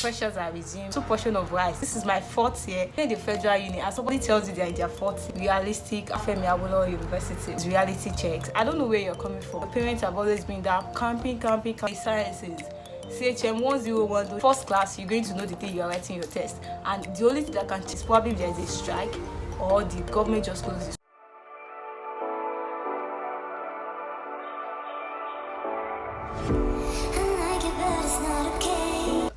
freshers are resuming. 2 portion of rice. This is my 4th year in the federal uni, and somebody tells you they're in their 4th year. Realistic, Obafemi Awolowo University. It's reality checks. I don't know where you're coming from. Your parents have always been that camping. Sciences. CHM 101, first class, you're going to know the day you are writing your test. And the only thing that can change is probably there is a strike or the government just closes.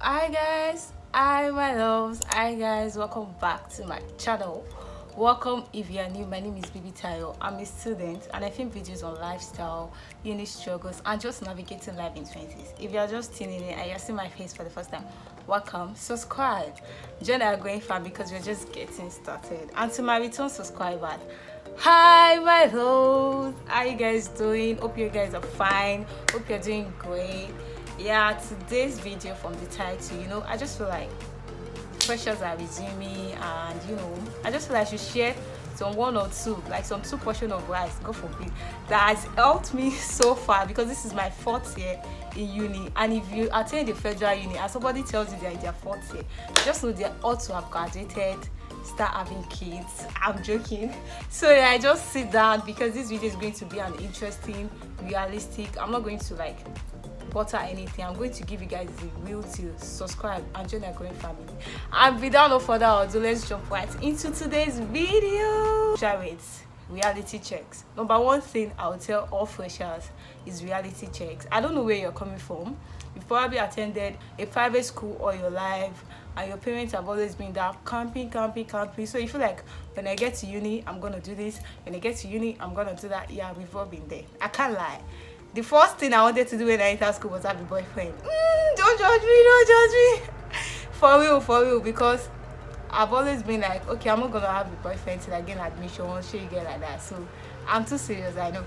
Hi guys, hi my loves, hi guys, welcome back to my channel. Welcome if you are new. My name is Bibi Tayo. I'm a student and I film videos on lifestyle, uni struggles, and just navigating life in 20s. If you are just tuning in and you're seeing my face for the first time, welcome. Subscribe, join our growing fan because we're just getting started. And to my return subscribers, hi my loves, how you guys doing? Hope you guys are fine. Hope you're doing great. Yeah, today's video, from the title, I just feel like freshers are resuming, and I just feel like I should share some 1 or 2, like some 2 portion of rice, God forbid, that has helped me so far, because this is my 4th year in uni. And if you attend the federal uni and somebody tells you they're in their 4th year, just know they ought to have graduated, start having kids. I'm joking. So yeah, I just sit down because this video is going to be an interesting, realistic. I'm not going to like butter anything. I'm going to give you guys the real deal. Subscribe and join our growing family. And without no further ado, let's jump right into today's video. Charades, reality checks. Number 1 thing I'll tell all freshers is reality checks. I don't know where you're coming from. You've probably attended a private school all your life, and your parents have always been that camping. So you feel like, when I get to uni, I'm gonna do this. When I get to uni, I'm gonna do that. Yeah, we've all been there. I can't lie. The first thing I wanted to do when I entered school was have a boyfriend. Don't judge me. For real, because I've always been like, okay, I'm not gonna have a boyfriend till I get an admission. Sure, you get like that. So I'm too serious, I know.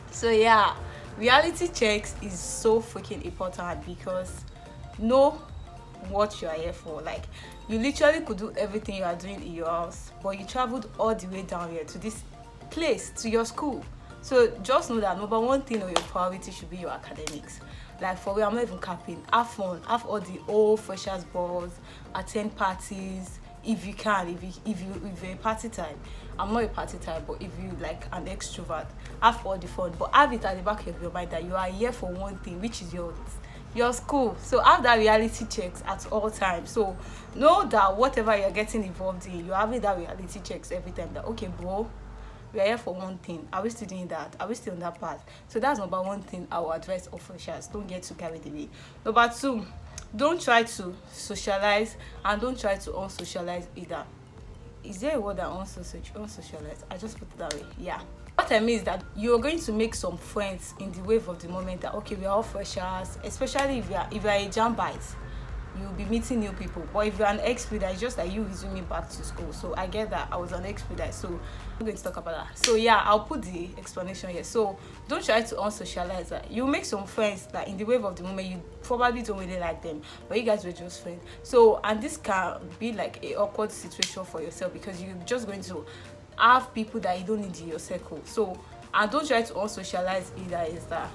So yeah, reality checks is so freaking important, because know what you are here for. Like, you literally could do everything you are doing in your house, but you traveled all the way down here to this place, to your school. So just know that number 1 thing on your priority should be your academics. Like, for me, I'm not even capping. Have fun, have all the old freshers balls, attend parties if you can. If you're a party type, I'm not a party type, but if you like an extrovert, have all the fun, but have it at the back of your mind that you are here for one thing, which is your school. So have that reality checks at all times. So know that whatever you're getting involved in, you're having that reality checks every time, that okay, bro, we are here for one thing. Are we still doing that? Are we still on that path? So that's number 1 thing I will advise all freshers. Don't get too carried away. Number 2, don't try to socialize and don't try to unsocialize either. Is there a word that unsocialize? I just put it that way. Yeah. What I mean is that you're going to make some friends in the wave of the moment, that okay, we are all freshers, especially if you are a jam bite. You'll be meeting new people. But if you're an expedite, it's just like you resuming back to school. So I get that. I was an expedite, so I'm going to talk about that. So yeah, I'll put the explanation here. So don't try to unsocialize that. You make some friends that in the wave of the moment you probably don't really like them, but you guys were just friends. So, and this can be like a awkward situation for yourself, because you're just going to have people that you don't need in your circle. So, and don't try to unsocialize either. Is that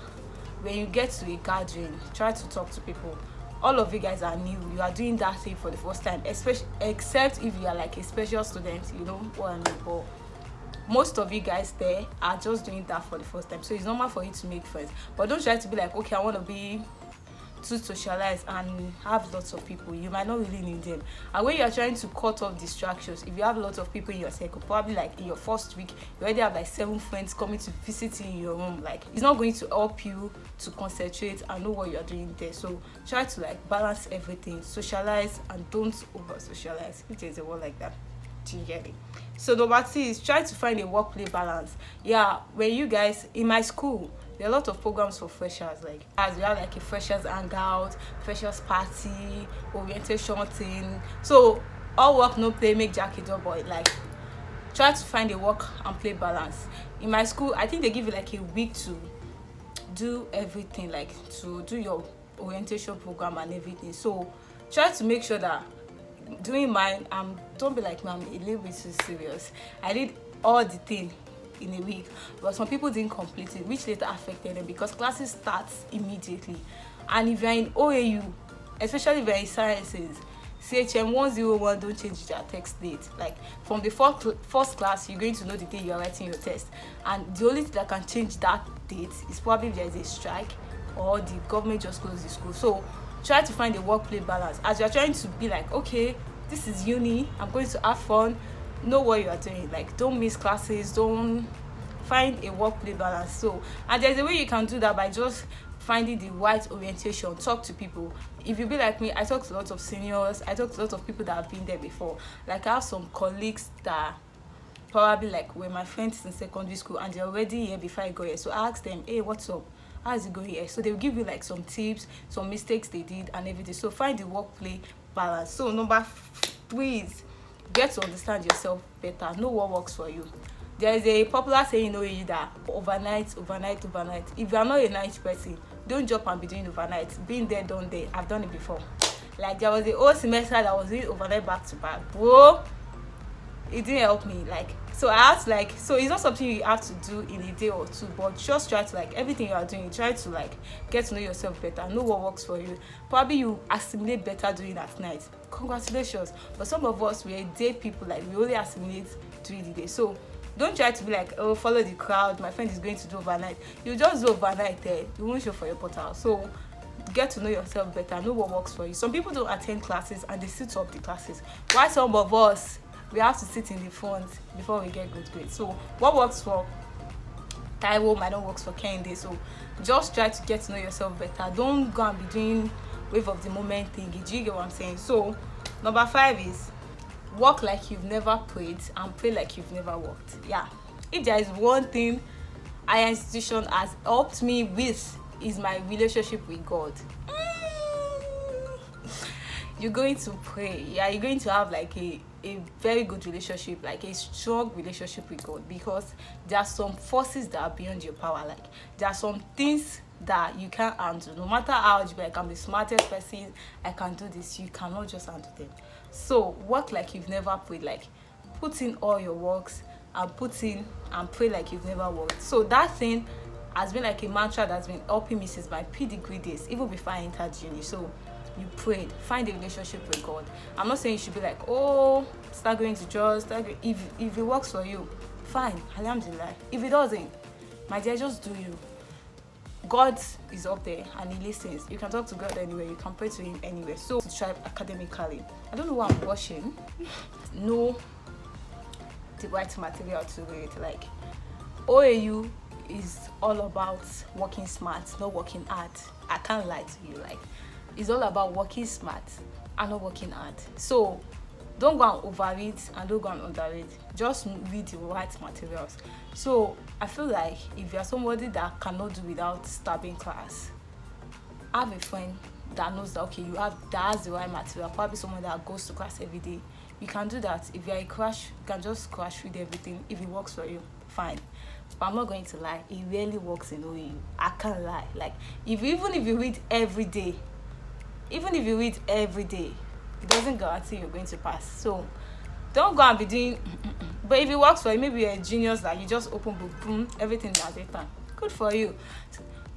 when you get to a gathering, try to talk to people. All of you guys are new. You are doing that thing for the first time, especially except if you are like a special student, you know what I mean. But most of you guys there are just doing that for the first time, so it's normal for you to make friends. But don't try to be like, okay, I want to be too socialized and have lots of people. You might not really need them. And when you are trying to cut off distractions, if you have lots of people in your circle, probably like in your first week you already have like 7 friends coming to visit you in your room, like it's not going to help you to concentrate and know what you are doing there. So try to like balance everything, socialize and don't over socialize, if there's a word like that. Do you get it? So number 2 is try to find a work-play balance. Yeah, when you guys in my school, there are a lot of programs for freshers. Like, as we have like a freshers hangout, freshers party, orientation thing. So all work no play make Jack a dull boy. Like, try to find a work and play balance. In my school, I think they give you like a week to do everything, like to do your orientation program and everything. So try to make sure that doing mine, don't be like me, I'm a little bit too serious. I did all the thing in a week, but some people didn't complete it, which later affected them because classes start immediately. And if you're in OAU, especially if you're in sciences. CHM 101 don't change their text date. Like from the first class, you're going to know the day you are writing your test, and the only thing that can change that date is probably if there is a strike or the government just closed the school. So try to find a work-play balance as you're trying to be like, okay, this is uni, I'm going to have fun. Know what you are doing. Like, don't miss classes, don't find a work-play balance. So, and there's a way you can do that by just finding the right orientation. Talk to people. If you be like me, I talk to lots of seniors, I talk to lots of people that have been there before. Like, I have some colleagues that probably like were my friends in secondary school and they're already here before I go here. So I ask them, hey, what's up, how is it going here? So they'll give you like some tips, some mistakes they did and everything. So find the work-play balance. So number 3 is get to understand yourself better. Know what works for you. There is a popular saying in OAU that overnight. If you are not a night person, don't jump and be doing overnight. Been there, done there. I've done it before. Like, there was a whole semester that was doing overnight back to back, bro. It didn't help me. Like, so I had to, like, so it's not something you have to do in a day or two, but just try to, like, everything you are doing, try to like get to know yourself better, know what works for you. Probably you assimilate better doing at night. Congratulations. But some of us, we're day people, like we only assimilate during the day. So don't try to be like, oh, follow the crowd, my friend is going to do overnight. You just do overnight there, you won't show for your portal. So get to know yourself better, know what works for you. Some people don't attend classes and they sit up the classes, while some of us, we have to sit in the front before we get good grades. So what works for Taiwo might not work for Kende. So just try to get to know yourself better. Don't go and be doing wave of the moment thing. Do you get what I'm saying? So number 5 is work like you've never prayed and pray like you've never worked. Yeah, if there is one thing higher institution has helped me with, is my relationship with God. You're going to pray. Yeah, you're going to have like a very good relationship, like a strong relationship with God, because there are some forces that are beyond your power. Like, there are some things that you can't handle. No matter how you be like, I'm the smartest person, I can do this, you cannot just handle them. So work like you've never prayed. Like, put in all your works and put in and pray like you've never worked. So that thing has been like a mantra that's been helping me since my pre-degree days, even before I entered uni. So you prayed, find a relationship with God. I'm not saying you should be like, oh, start going to church, if it works for you, fine, alhamdulillah. If it doesn't, my dear, just do you. God is up there and he listens. You can talk to God anywhere, you can pray to him anywhere. So to try academically, I don't know what I'm watching. Know the right material to read. Like, OAU is all about working smart, not working hard. I can't lie to you. Like, it's all about working smart and not working hard. So don't go and overread and don't go and underread. Just read the right materials. So I feel like if you're somebody that cannot do without stabbing class, have a friend that knows that, okay, that has the right material, probably someone that goes to class every day. You can do that. If you're a crash, you can just crash read everything. If it works for you, fine. But I'm not going to lie, it really works in OAU. I can't lie. Like, even if you read every day, it doesn't guarantee you're going to pass. So don't go and be doing but if it works for you, maybe you're a genius, that you just open book, boom, everything at a time. Good for you.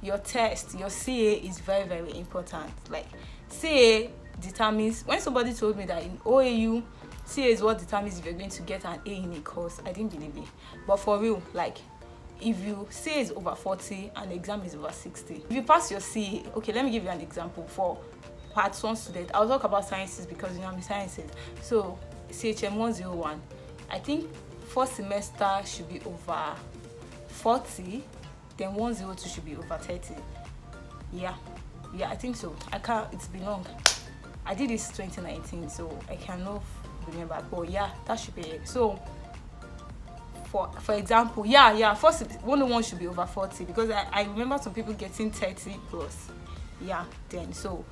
Your test, your CA is very, very important. Like, CA determines, when somebody told me that in OAU, CA is what determines if you're going to get an A in a course, I didn't believe it. But for real, like, if you CA is over 40 and the exam is over 60, if you pass your CA, okay, let me give you an example. For part 1 student, I'll talk about sciences because I'm in sciences. So CHM 101, I think first semester should be over 40, then 102 should be over 30. Yeah, I think so. It's been long. I did this 2019, so I cannot remember, but yeah, that should be it. So for example, first 101 should be over 40, because I remember some people getting 30 plus. Yeah, then so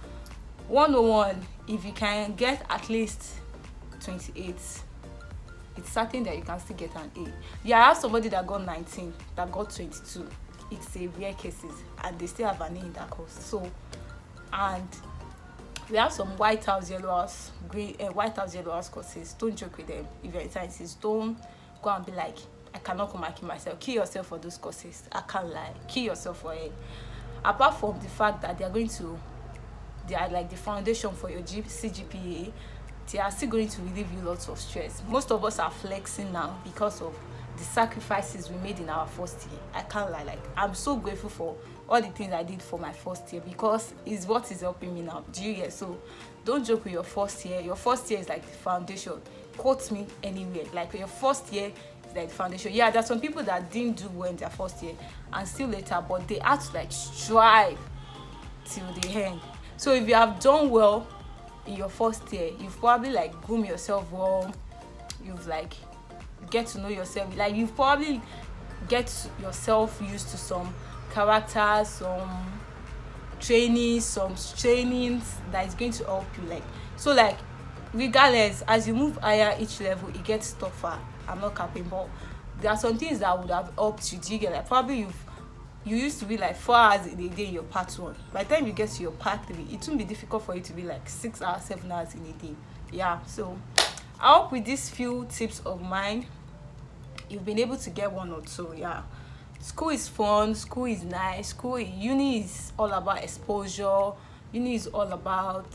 101, if you can get at least 28, it's certain that you can still get an A. Yeah, I have somebody that got 19, that got 22. It's a rare cases, and they still have an A in that course. So, and we have some white house, yellow house, green, white house, yellow house courses. Don't joke with them. If you're in sciences, don't go and be like, I cannot come and kill myself. Kill yourself for those courses. I can't lie. Kill yourself for it. Apart from the fact that they are going to they are like the foundation for your CGPA, they are still going to relieve you lots of stress. Most of us are flexing now because of the sacrifices we made in our first year. I can't lie, like I'm so grateful for all the things I did for my first year, because it's what is helping me now. Do you get? So don't joke with your first year. Your first year is like the foundation. Quote me anywhere, like your first year is like the foundation. Yeah, there's some people that didn't do well in their first year and still later, but they had to like strive till the end. So if you have done well in your first year, you've probably like groom yourself well, you've like get to know yourself, like you've probably get yourself used to some characters, some trainings that is going to help you. Like, so like regardless, as you move higher each level, it gets tougher. I'm not capping, but there are some things that would have helped you. Do you get? Like probably you used to be like 4 hours in a day in your part 1. By the time you get to your part 3, it won't be difficult for you to be like 6 hours, 7 hours in a day. Yeah, so I hope with these few tips of mine you've been able to get 1 or 2. Yeah, school is fun, school is nice, uni is all about exposure, uni is all about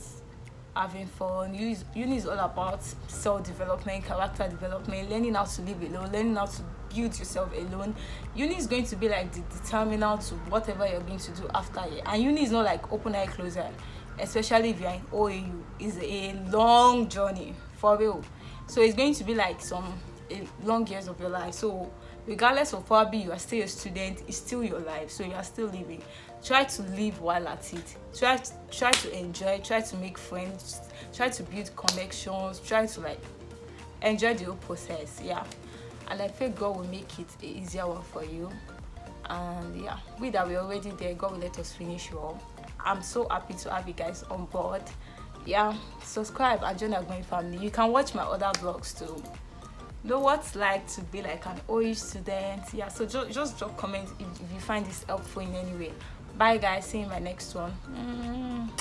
having fun, uni is all about self-development, character development, learning how to live alone, learning how to build yourself alone. Uni is going to be like the determinant to whatever you're going to do after year. And uni is not like open eye, close eye, especially if you're in OAU. It's a long journey, for real. So it's going to be like some long years of your life. So regardless of probably you are still a student, it's still your life, so you are still living. Try to live while at it. Try to enjoy, try to make friends, try to build connections, try to like enjoy the whole process. Yeah, and I feel God will make it an easier one for you. And yeah, we that we're already there, God will let us finish well. I'm so happy to have you guys on board. Yeah, subscribe and join our growing family. You can watch my other vlogs too. Know what's like to be like an OU student. Yeah, so just drop comments if you find this helpful in any way. Bye guys, see you in my next one.